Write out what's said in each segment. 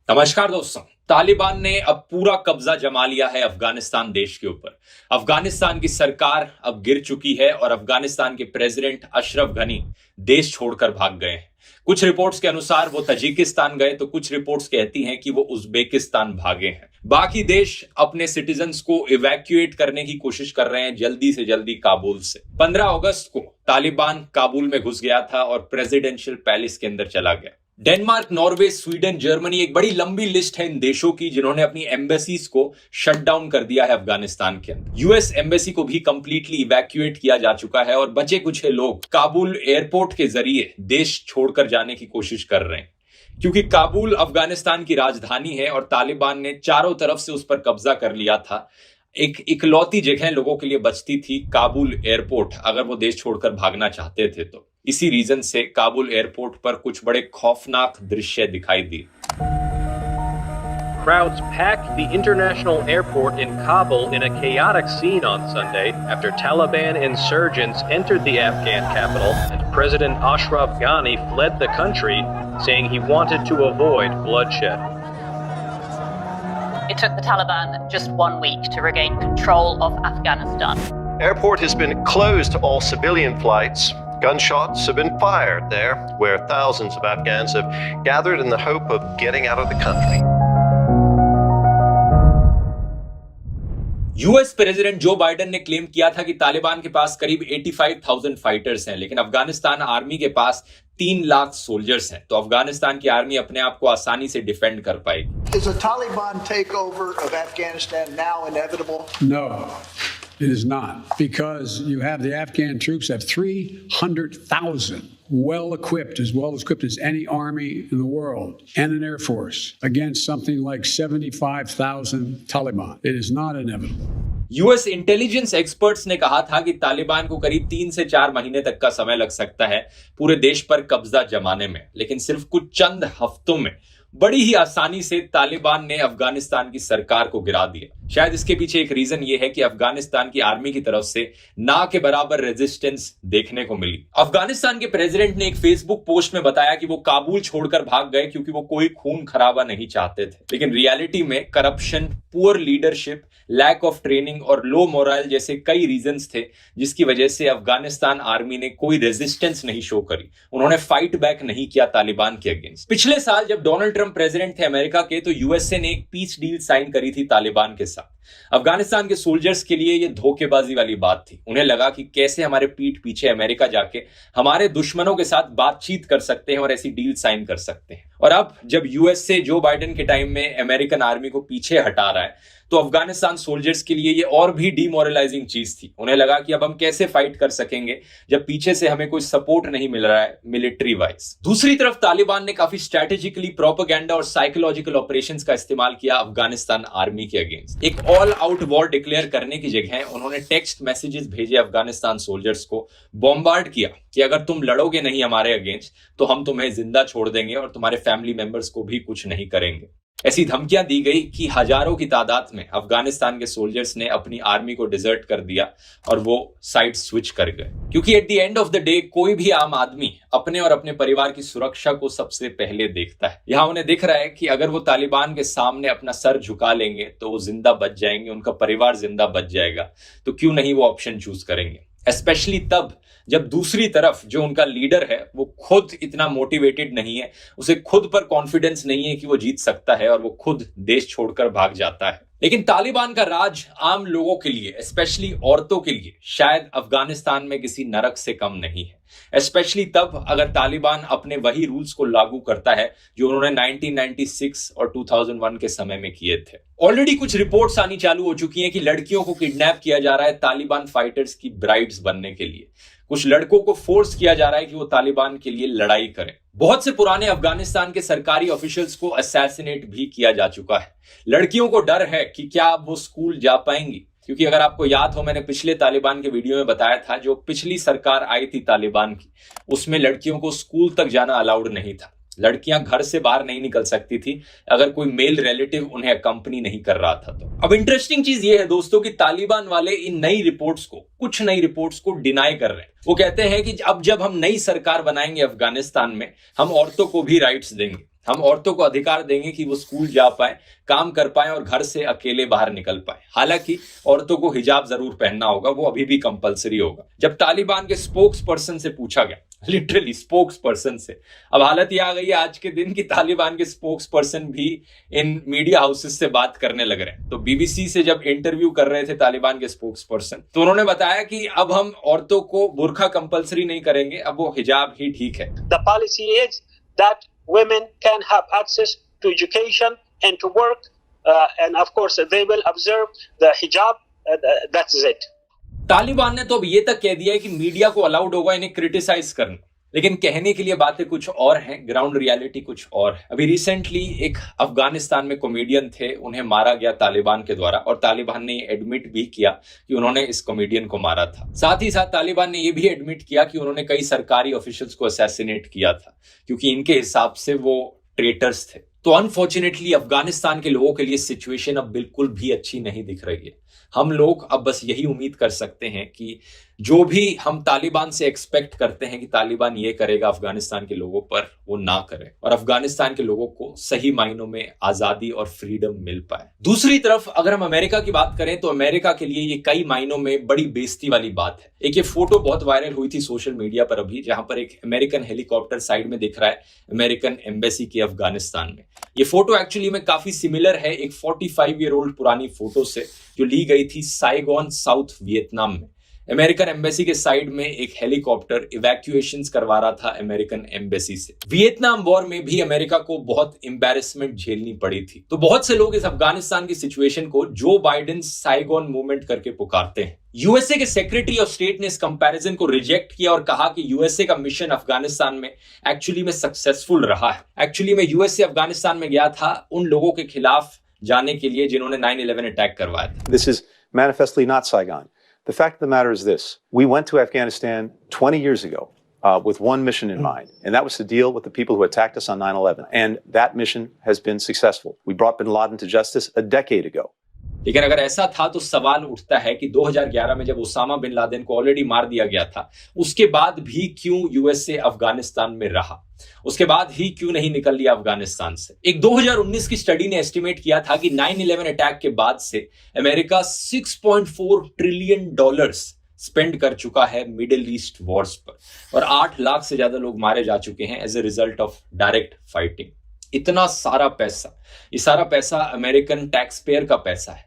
नमस्कार दोस्तों। तालिबान ने अब पूरा कब्जा जमा लिया है अफगानिस्तान देश के ऊपर। अफगानिस्तान की सरकार अब गिर चुकी है और अफगानिस्तान के प्रेसिडेंट अशरफ गनी देश छोड़कर भाग गए हैं। कुछ रिपोर्ट्स के अनुसार वो तजिकिस्तान गए तो कुछ रिपोर्ट्स कहती हैं कि वो उज्बेकिस्तान भागे हैं। बाकी देश अपने सिटीजन्स को इवैक्यूएट करने की कोशिश कर रहे हैं जल्दी से जल्दी काबुल से। 15 अगस्त को तालिबान काबुल में घुस गया था और प्रेसिडेंशियल पैलेस के अंदर चला गया। डेनमार्क, नॉर्वे, स्वीडन, जर्मनी, एक बड़ी लंबी लिस्ट है इन देशों की जिन्होंने अपनी एम्बेसीज को शट डाउन कर दिया है अफगानिस्तान के अंदर। यूएस एम्बेसी को भी कंप्लीटली इवैक्यूएट किया जा चुका है और बचे कुछ लोग काबुल एयरपोर्ट के जरिए देश छोड़कर जाने की कोशिश कर रहे हैं, क्योंकि काबुल अफगानिस्तान की राजधानी है और तालिबान ने चारों तरफ से उस पर कब्जा कर लिया था। एक इकलौती जगह लोगों के लिए बचती थी काबुल एयरपोर्ट, अगर वो देश छोड़कर भागना चाहते थे तो। इसी रीजन से काबुल एयरपोर्ट पर कुछ बड़े खौफनाक दृश्य दिखाई दिए। Crowds packed the international airport in Kabul in a chaotic scene on Sunday after Taliban insurgents entered the Afghan capital and President Ashraf Ghani fled the country, saying he wanted to avoid bloodshed. It took the Taliban just 1 week to regain control of Afghanistan. Airport has been closed to all civilian flights. Gunshots have been fired there, where thousands of Afghans have gathered in the hope of getting out of the country. US president Joe Biden ने claim किया था कि तालिबान के पास करीब 85,000 fighters हैं, लेकिन Afghanistan army के पास 3 lakh soldiers हैं। तो अफगानिस्तान की आर्मी अपने आप को आसानी से डिफेंड कर पाएगी। Is a Taliban takeover of Afghanistan now inevitable? No, it is not, because you have the Afghan troops have 300,000 well equipped as any army in the world, and an air force against something like 75,000 Taliban. It is not inevitable. US intelligence experts ने कहा था कि तालिबान को करीब 3 से 4 महीने तक का समय लग सकता है पूरे देश पर कब्जा जमाने में, लेकिन सिर्फ कुछ चंद हफ्तों में बड़ी ही आसानी से तालिबान ने अफगानिस्तान की सरकार को गिरा दिया। शायद इसके पीछे एक रीजन ये है कि अफगानिस्तान की आर्मी की तरफ से ना के बराबर रेजिस्टेंस देखने को मिली। अफगानिस्तान के प्रेसिडेंट ने एक फेसबुक पोस्ट में बताया कि वो काबुल छोड़कर भाग गए क्योंकि वो कोई खून खराबा नहीं चाहते थे, लेकिन रियलिटी में corruption, poor leadership, lack of training और लो मोरल जैसे कई रीजंस थे जिसकी वजह से अफगानिस्तान आर्मी ने कोई रेजिस्टेंस नहीं शो करी। उन्होंने फाइट बैक नहीं किया तालिबान के अगेंस्ट। पिछले साल जब डोनाल्ड ट्रंप प्रेसिडेंट थे अमेरिका के, तो यूएसए ने एक पीस डील साइन करी थी तालिबान के साथ। अफगानिस्तान के सोल्जर्स के लिए ये धोखेबाजी वाली बात थी। उन्हें लगा कि कैसे हमारे पीठ पीछे अमेरिका जाके हमारे दुश्मनों के साथ बातचीत कर सकते हैं और ऐसी डील साइन कर सकते हैं। और अब जब यूएसए जो बाइडेन के टाइम में अमेरिकन आर्मी को पीछे हटा रहा है, तो अफगानिस्तान सोल्जर्स के लिए ये और भी डीमोरलाइजिंग चीज थी। उन्हें लगा कि अब हम कैसे फाइट कर सकेंगे जब पीछे से हमें कोई सपोर्ट नहीं मिल रहा है मिलिट्री वाइज। दूसरी तरफ तालिबान ने काफी स्ट्रेटेजिकली प्रोपेगेंडा और साइकोलॉजिकल ऑपरेशंस का इस्तेमाल किया अफगानिस्तान आर्मी के अगेंस्ट। एक ऑल आउट वॉर डिक्लेयर करने की जगह उन्होंने टेक्स्ट मैसेजेस भेजे अफगानिस्तान सोल्जर्स को, बॉम्बार्ड किया कि अगर तुम लड़ोगे नहीं हमारे अगेंस्ट तो हम तुम्हें जिंदा छोड़ देंगे और तुम्हारे फैमिली मेंबर्स को भी कुछ नहीं करेंगे। ऐसी धमकियां दी गई कि हजारों की तादाद में अफगानिस्तान के सोल्जर्स ने अपनी आर्मी को डिजर्ट कर दिया और वो साइड स्विच कर गए, क्योंकि at the end of the day कोई भी आम आदमी अपने और अपने परिवार की सुरक्षा को सबसे पहले देखता है। यहां उन्हें दिख रहा है कि अगर वो तालिबान के सामने अपना सर झुका लेंगे तो वो जिंदा बच जाएंगे, उनका परिवार जिंदा बच जाएगा, तो क्यों नहीं वो ऑप्शन चूज करेंगे। स्पेशली तब जब दूसरी तरफ जो उनका लीडर है वो खुद इतना मोटिवेटेड नहीं है, उसे खुद पर कॉन्फिडेंस नहीं है कि वो जीत सकता है और वो खुद देश छोड़कर भाग जाता है। लेकिन तालिबान का राज आम लोगों के लिए, स्पेशली औरतों के लिए, शायद अफगानिस्तान में किसी नरक से कम नहीं है। स्पेशली तब अगर तालिबान अपने वही रूल्स को लागू करता है जो उन्होंने 1996 और 2001 के समय में किए थे। ऑलरेडी कुछ रिपोर्ट्स आनी चालू हो चुकी हैं कि लड़कियों को किडनैप किया जा रहा है तालिबान फाइटर्स की ब्राइड्स बनने के लिए। कुछ लड़कों को फोर्स किया जा रहा है कि वो तालिबान के लिए लड़ाई करें। बहुत से पुराने अफगानिस्तान के सरकारी ऑफिशियल्स को असैसिनेट भी किया जा चुका है। लड़कियों को डर है कि क्या वो स्कूल जा पाएंगी, क्योंकि अगर आपको याद हो, मैंने पिछले तालिबान के वीडियो में बताया था जो पिछली सरकार आई थी तालिबान की, उसमें लड़कियों को स्कूल तक जाना अलाउड नहीं था। लड़कियां घर से बाहर नहीं निकल सकती थी अगर कोई मेल रिलेटिव उन्हें अकंपनी नहीं कर रहा था। तो अब इंटरेस्टिंग चीज ये है दोस्तों कि तालिबान वाले इन कुछ नई रिपोर्ट्स को डिनाई कर रहे हैं। वो कहते हैं कि अब जब हम नई सरकार बनाएंगे अफगानिस्तान में, हम औरतों को भी राइट्स देंगे, हम औरतों को अधिकार देंगे कि वो स्कूल जा पाए, काम कर पाए और घर से अकेले बाहर निकल पाए। हालांकि औरतों को हिजाब जरूर पहनना होगा, वो अभी भी कंपलसरी होगा। जब तालिबान के स्पोक्स पर्सन से पूछा गया, लिटरली स्पोक्स पर्सन से, अब हालत यह आ गई है आज के दिन कि तालिबान के स्पोक्स पर्सन भी इन मीडिया हाउसेस से बात करने लग रहे हैं। तो बीबीसी से जब इंटरव्यू कर रहे थे तालिबान के स्पोक्स पर्सन, तो उन्होंने बताया कि अब हम औरतों को बुर्का कंपलसरी नहीं करेंगे, अब वो हिजाब ही ठीक है। The policy is that women can have access to education and to work, and of course they will observe the hijab. That's it. Taliban ने तो अब ये तक कह दिया है कि मीडिया को अलाउड होगा इन्हें क्रिटिसाइज करना, लेकिन कहने के लिए बातें कुछ और हैं, ग्राउंड रियलिटी कुछ और है। अभी रिसेंटली एक अफगानिस्तान में कॉमेडियन थे, उन्हें मारा गया तालिबान के द्वारा, और तालिबान ने एडमिट भी किया कि उन्होंने इस कॉमेडियन को मारा था। साथ ही साथ तालिबान ने यह भी एडमिट किया कि उन्होंने कई सरकारी ऑफिशियल्स को असैसिनेट किया था, क्योंकि इनके हिसाब से वो ट्रेटर्स थे। तो अनफॉर्चुनेटली अफगानिस्तान के लोगों के लिए सिचुएशन अब बिल्कुल भी अच्छी नहीं दिख रही है। हम लोग अब बस यही उम्मीद कर सकते हैं कि जो भी हम तालिबान से एक्सपेक्ट करते हैं कि तालिबान ये करेगा अफगानिस्तान के लोगों पर, वो ना करे और अफगानिस्तान के लोगों को सही मायनों में आजादी और फ्रीडम मिल पाए। दूसरी तरफ अगर हम अमेरिका की बात करें तो अमेरिका के लिए ये कई मायनों में बड़ी बेइज्जती वाली बात है। एक ये फोटो बहुत वायरल हुई थी सोशल मीडिया पर अभी, जहां पर एक अमेरिकन हेलीकॉप्टर साइड में दिख रहा है अमेरिकन एम्बेसी की अफगानिस्तान में। ये फोटो एक्चुअली में काफी सिमिलर है एक 45 ईयर ओल्ड पुरानी फोटो से, जो ली गई थी साइगोन साउथ वियतनाम में। अमेरिकन एम्बेसी के साइड में एक हेलीकॉप्टर इवैक्यूएशंस करवा रहा था अमेरिकन एम्बेसी से। वियतनाम वॉर में भी अमेरिका को बहुत एम्बैरेसमेंट झेलनी पड़ी थी। तो बहुत से लोग इस अफगानिस्तान की सिचुएशन को जो बाइडेन साइगोन मूवमेंट करके पुकारते हैं। यूएसए के सेक्रेटरी ऑफ स्टेट ने इस कंपैरिजन को रिजेक्ट किया और कहा कि यूएसए का मिशन अफगानिस्तान में एक्चुअली में सक्सेसफुल रहा है। एक्चुअली में यूएसए अफगानिस्तान में गया था उन लोगों के खिलाफ जाने के लिए जिन्होंने 9/11 अटैक करवाया था। This is manifestly not Saigon. The fact of the matter is this: we went to Afghanistan 20 years ago with one mission in mind, and that was to deal with the people who attacked us on 9/11. And that mission has been successful. We brought bin Laden to justice a decade ago. लेकिन अगर ऐसा था तो सवाल उठता है कि 2011 में जब उसामा बिन लादेन को ऑलरेडी मार दिया गया था, उसके बाद भी क्यों यूएसए अफगानिस्तान में रहा? उसके बाद ही क्यों नहीं निकल लिया अफगानिस्तान से? एक 2019 की स्टडी ने एस्टिमेट किया था कि 9/11 अटैक के बाद से अमेरिका $6.4 ट्रिलियन स्पेंड कर चुका है मिडिल ईस्ट वॉर्स पर, और 8 लाख से ज्यादा लोग मारे जा चुके हैं as a result of direct fighting. इतना सारा पैसा, ये सारा पैसा अमेरिकन टैक्स पेयर का पैसा है।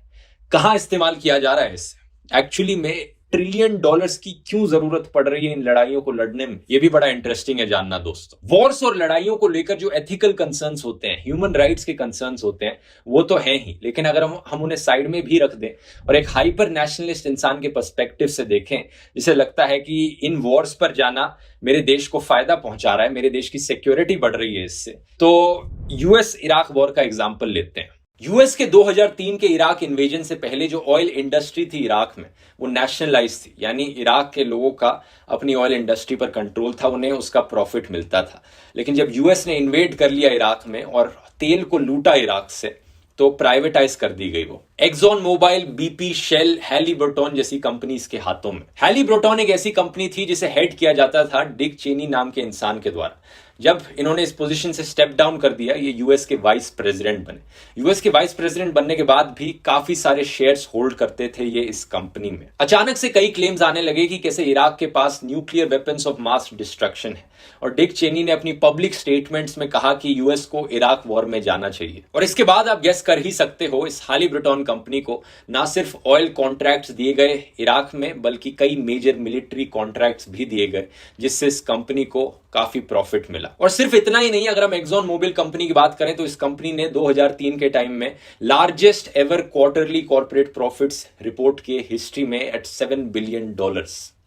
कहां इस्तेमाल किया जा रहा है इससे? एक्चुअली में $1 ट्रिलियन की क्यों जरूरत पड़ रही है इन लड़ाइयों को लड़ने में, ये भी बड़ा इंटरेस्टिंग है जानना दोस्तों। वॉर्स और लड़ाइयों को लेकर जो एथिकल कंसर्न्स होते हैं, ह्यूमन राइट्स के कंसर्न्स होते हैं, वो तो हैं ही, लेकिन अगर हम उन्हें साइड में भी रख दें और एक हाइपर नेशनलिस्ट इंसान के पर्सपेक्टिव से देखें, जिसे लगता है कि इन वॉर्स पर जाना मेरे देश को फायदा पहुंचा रहा है, मेरे देश की सिक्योरिटी बढ़ रही है इससे, तो यूएस इराक वॉर का एग्जाम्पल लेते हैं। यूएस के 2003 के इराक इन्वेजन से पहले जो ऑयल इंडस्ट्री थी इराक में, वो नेशनलाइज थी, यानी इराक के लोगों का अपनी ऑयल इंडस्ट्री पर कंट्रोल था, उन्हें उसका प्रॉफिट मिलता था। लेकिन जब यूएस ने इन्वेड कर लिया इराक में और तेल को लूटा इराक से, तो प्राइवेटाइज कर दी गई वो। एक्सॉन मोबाइल, बीपी, शेल, हैलीब्रोटॉन जैसी कंपनीज के हाथों में। हैलीब्रोटॉन एक ऐसी कंपनी थी जिसे हेड किया जाता था डिक चेनी नाम के इंसान के द्वारा। जब इन्होंने इस पोजीशन से स्टेप डाउन कर दिया, ये यूएस के वाइस प्रेसिडेंट बने। यूएस के वाइस प्रेसिडेंट बनने के बाद भी काफी सारे शेयर्स होल्ड करते थे ये इस कंपनी में। अचानक से कई क्लेम्स आने लगे कि कैसे इराक के पास nuclear weapons of mass destruction है, और डिक चेनी ने अपनी पब्लिक स्टेटमेंट्स में कहा कि यूएस को इराक वॉर में जाना चाहिए। और इसके बाद आप गेस कर ही सकते हो, इस हैलीब्रोटॉन कंपनी को ना सिर्फ ऑयल कॉन्ट्रैक्ट्स दिए गए इराक में, बल्कि कई मेजर मिलिट्री कॉन्ट्रैक्ट्स भी दिए गए, जिससे इस कंपनी को काफी प्रॉफिट मिला। और सिर्फ इतना ही नहीं, अगर हम एक्सॉन मोबिल कंपनी की बात करें तो इस कंपनी ने 2003 के टाइम में largest ever quarterly corporate profits report किए हिस्ट्री में एट $7 बिलियन।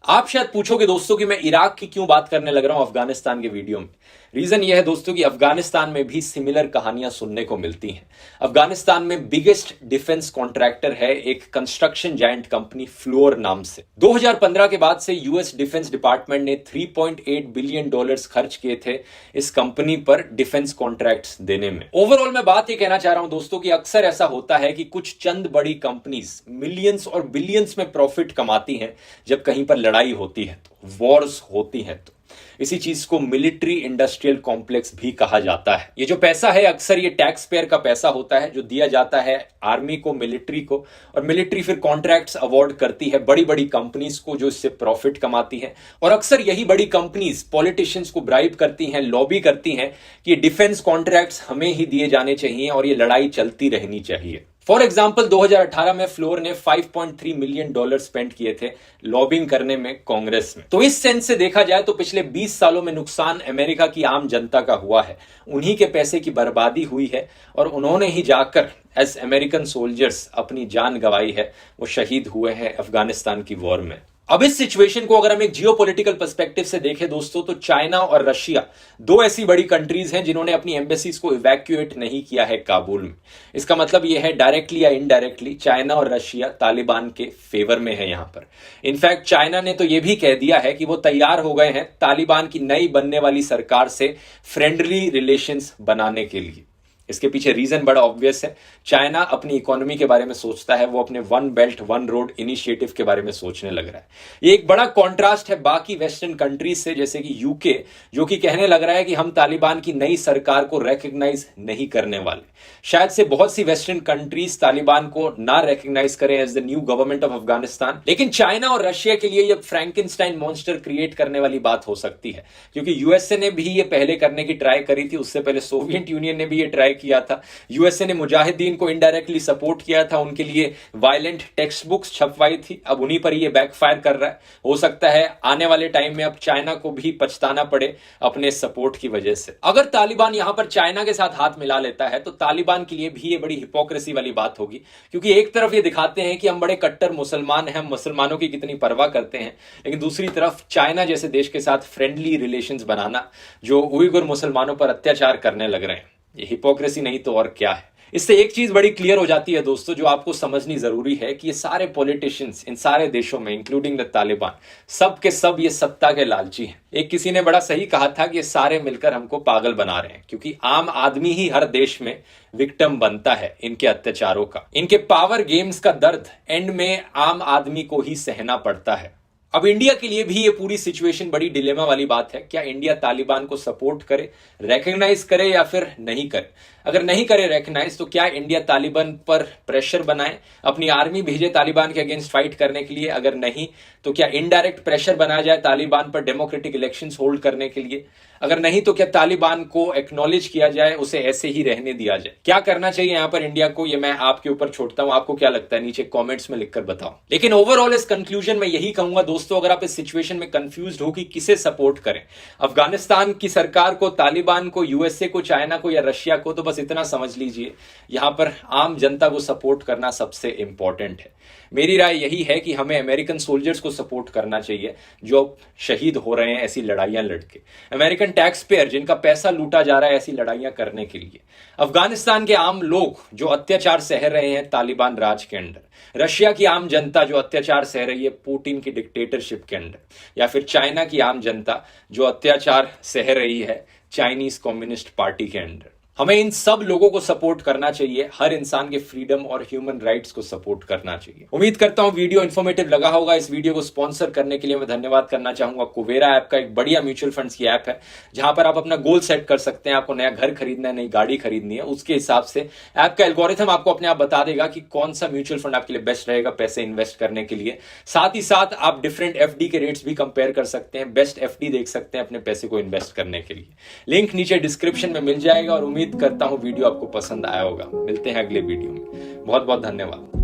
आप शायद पूछोगे दोस्तों कि मैं इराक की क्यों बात करने लग रहा हूं अफगानिस्तान के वीडियो में। रीजन यह है दोस्तों कि अफगानिस्तान में भी सिमिलर कहानियां सुनने को मिलती हैं। अफगानिस्तान में बिगेस्ट डिफेंस कॉन्ट्रैक्टर है एक कंस्ट्रक्शन जायंट कंपनी फ्लोर नाम से। 2015 के बाद से यूएस डिफेंस डिपार्टमेंट ने $3.8 बिलियन खर्च किए थे इस कंपनी पर डिफेंस कॉन्ट्रैक्ट्स देने में। ओवरऑल मैं बात ये कहना चाह रहा हूं दोस्तों कि अक्सर ऐसा होता है कि कुछ चंद बड़ी कंपनीज मिलियंस और बिलियंस में प्रॉफिट कमाती हैं जब कहीं पर लड़ाई होती है, तो वॉर्स होती है। तो इसी चीज को मिलिट्री इंडस्ट्रियल कॉम्प्लेक्स भी कहा जाता है। ये जो पैसा है अक्सर ये टैक्स पेयर का पैसा होता है जो दिया जाता है आर्मी को, मिलिट्री को, और मिलिट्री फिर कॉन्ट्रैक्ट्स अवार्ड करती है बड़ी बड़ी कंपनीज को जो इससे प्रॉफिट कमाती हैं। और अक्सर यही बड़ी कंपनीज पॉलिटिशियंस को ब्राइब करती हैं, लॉबी करती हैं कि डिफेंस कॉन्ट्रैक्ट्स हमें ही दिए जाने चाहिए और ये लड़ाई चलती रहनी चाहिए। फॉर एग्जाम्पल 2018 में फ्लोर ने $5.3 मिलियन स्पेंड किए थे लॉबिंग करने में कांग्रेस में। तो इस सेंस से देखा जाए तो पिछले 20 सालों में नुकसान अमेरिका की आम जनता का हुआ है, उन्हीं के पैसे की बर्बादी हुई है और उन्होंने ही जाकर एज अमेरिकन सोल्जर्स अपनी जान गंवाई है, वो शहीद हुए हैं अफगानिस्तान की वॉर में। अब इस सिचुएशन को अगर हम एक जियोपॉलिटिकल पर्सपेक्टिव से देखें दोस्तों, तो चाइना और रशिया दो ऐसी बड़ी कंट्रीज हैं जिन्होंने अपनी एम्बेसीज को इवैक्यूएट नहीं किया है काबुल में। इसका मतलब यह है डायरेक्टली या इनडायरेक्टली चाइना और रशिया तालिबान के फेवर में है यहां पर। इनफैक्ट चाइना ने तो यह भी कह दिया है कि वो तैयार हो गए हैं तालिबान की नई बनने वाली सरकार से फ्रेंडली रिलेशंस बनाने के लिए। इसके पीछे रीजन बड़ा ऑब्वियस है, चाइना अपनी इकोनॉमी के बारे में सोचता है, वो अपने one belt one road initiative के बारे में सोचने लग रहा है। ये एक बड़ा कॉन्ट्रास्ट है बाकी वेस्टर्न कंट्रीज से, जैसे कि यूके, जो कि कहने लग रहा है कि हम तालिबान की नई सरकार को रिकॉग्नाइज नहीं करने वाले। शायद से बहुत सी वेस्टर्न कंट्रीज तालिबान को ना रिकॉग्नाइज करें as the new government of Afghanistan, लेकिन चाइना और रशिया के लिए यह फ्रैंकेनस्टाइन मॉन्स्टर क्रिएट करने वाली बात हो सकती है, क्योंकि यूएसए ने भी ये पहले करने की ट्राई करी थी, उससे पहले सोवियत यूनियन ने भी ये ट्राई किया था। यूएसए ने मुजाहिदीन को इनडायरेक्टली सपोर्ट किया था, उनके लिए वायलेंट टेक्स्ट बुक्स छपवाई थी, अब उन्हीं पर ये बैकफायर कर रहा है। हो सकता है आने वाले टाइम में अब चाइना को भी पछताना पड़े अपने सपोर्ट की वजह से। अगर तालिबान यहां पर चाइना के साथ हाथ मिला लेता है तो तालिबान के लिए भी ये बड़ी हिपोक्रेसी वाली बात होगी, क्योंकि एक तरफ ये दिखाते हैं कि हम बड़े कट्टर मुसलमान हैं, हम मुसलमानों की कितनी परवाह करते हैं, लेकिन दूसरी तरफ चाइना जैसे देश के साथ फ्रेंडली रिलेशंस बनाना जो उइगुर मुसलमानों पर अत्याचार करने लग रहे हैं, ये हिपोक्रेसी नहीं तो और क्या है। इससे एक चीज बड़ी क्लियर हो जाती है दोस्तों, जो आपको समझनी जरूरी है कि ये सारे पॉलिटिशियंस इन सारे देशों में इंक्लूडिंग द तालिबान, सब के सब ये सत्ता के लालची हैं। एक किसी ने बड़ा सही कहा था कि ये सारे मिलकर हमको पागल बना रहे हैं, क्योंकि आम आदमी ही हर देश में विक्टिम बनता है इनके अत्याचारों का। इनके पावर गेम्स का दर्द एंड में आम आदमी को ही सहना पड़ता है। अब इंडिया के लिए भी ये पूरी सिचुएशन बड़ी डिलेमा वाली बात है। क्या इंडिया तालिबान को सपोर्ट करे, रिकॉग्नाइज करे या फिर नहीं करे? अगर नहीं करे रिकॉग्नाइज तो क्या इंडिया तालिबान पर प्रेशर बनाए, अपनी आर्मी भेजे तालिबान के अगेंस्ट फाइट करने के लिए? अगर नहीं तो क्या इनडायरेक्ट प्रेशर बनाया जाए तालिबान पर डेमोक्रेटिक इलेक्शंस होल्ड करने के लिए? अगर नहीं तो क्या तालिबान को एक्नॉलेज किया जाए, उसे ऐसे ही रहने दिया जाए? क्या करना चाहिए यहां पर इंडिया को, ये मैं आपके ऊपर छोड़ता हूं। आपको क्या लगता है नीचे कमेंट्स में लिखकर बताओ। लेकिन ओवरऑल इस कंक्लूजन में यही कहूंगा दोस्तों, अगर आप इस सिचुएशन में कंफ्यूज्ड हो कि किसे सपोर्ट करें, अफगानिस्तान की सरकार को, तालिबान को, यूएसए को, चाइना को या रशिया को, तो बस इतना समझ लीजिए यहां पर आम जनता को सपोर्ट करना सबसे इंपॉर्टेंट है। मेरी राय यही है कि हमें अमेरिकन सोल्जर्स को सपोर्ट करना चाहिए जो शहीद हो रहे हैं ऐसी लड़ाइयां लड़के, अमेरिकन टैक्स पेयर जिनका पैसा लूटा जा रहा है ऐसी लड़ाइयां करने के लिए, अफगानिस्तान के आम लोग जो अत्याचार सह रहे हैं तालिबान राज के अंडर, रशिया की आम जनता जो अत्याचार सह रही है पुतिन की डिक्टेटरशिप के अंडर, या फिर चाइना की आम जनता जो अत्याचार सह रही है चाइनीज कम्युनिस्ट पार्टी के अंडर। हमें इन सब लोगों को सपोर्ट करना चाहिए, हर इंसान के फ्रीडम और ह्यूमन राइट्स को सपोर्ट करना चाहिए। उम्मीद करता हूं वीडियो इन्फॉर्मेटिव लगा होगा। इस वीडियो को स्पॉन्सर करने के लिए मैं धन्यवाद करना चाहूंगा कुवेरा ऐप का। एक बढ़िया म्यूचुअल फंड्स की ऐप है जहां पर आप अपना गोल सेट कर सकते हैं। आपको नया घर खरीदना है, नई गाड़ी खरीदनी है, उसके हिसाब से ऐप का एल्गोरिथम आपको अपने आप बता देगा कि कौन सा म्यूचुअल फंड आपके लिए बेस्ट रहेगा पैसे इन्वेस्ट करने के लिए। साथ ही साथ आप डिफरेंट एफडी के रेट्स भी कंपेयर कर सकते हैं, बेस्ट एफडी देख सकते हैं अपने पैसे को इन्वेस्ट करने के लिए। लिंक नीचे डिस्क्रिप्शन में मिल जाएगा और उम्मीद करता हूं वीडियो आपको पसंद आया होगा। मिलते हैं अगले वीडियो में। बहुत बहुत धन्यवाद।